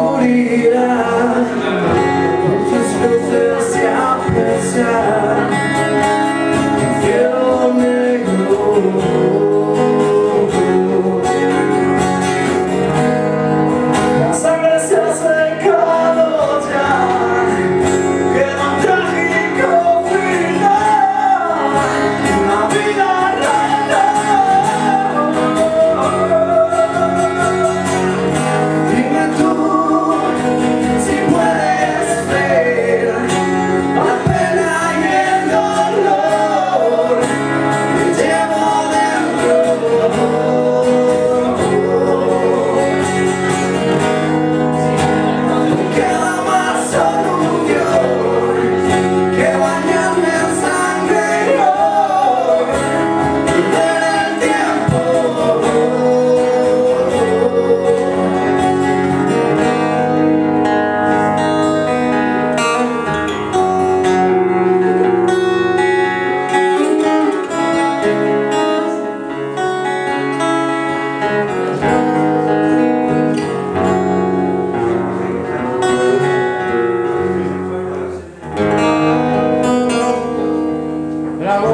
oscuridad, muchas veces se aprecia el cielo negro. La sangre se ha secado ya, queda un trágico final, una vida rara. Dime tú si puedes ver la pena y el dolor que llevo dentro. Queda más solo un Dios que bañarme en sangre hoy, perder el tiempo. Bravo.